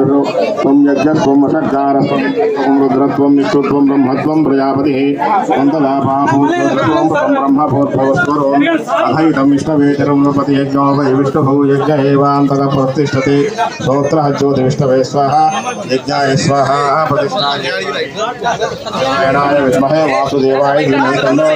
त्वं यज्ञत्वं वषट्कारत्वं रुद्रत्वं विष्णुत्वं ब्रह्मत्वं प्रजापतिः त्वं तदा पापूर्वं ब्रह्मभूर्भवस्वरो अथैतं विष्णुवेतिरं नृपति यज्ञो वै विष्णुभौ यज्ञ एवान्ततः प्रतिष्ठते श्रोत्रः ज्योतिविष्णवे स्वाहा यज्ञाय स्वाहा प्रतिष्ठाय नारायणाय विद्महे वासुदेवाय धीमहि तन्नो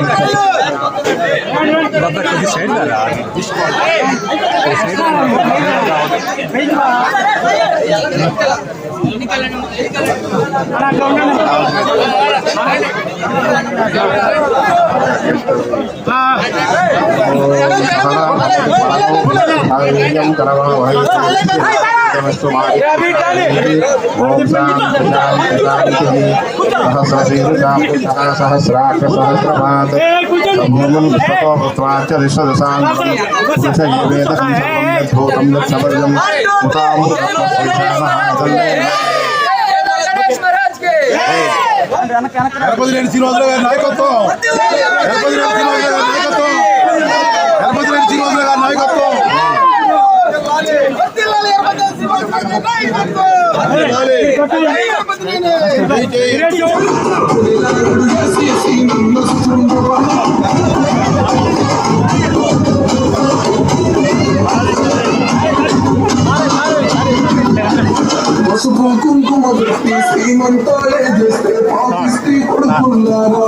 పసుపు కుంకుమ పెట్టి శ్రీమంతాలే చేస్తే పాపిస్తీ కొడుకున్నారా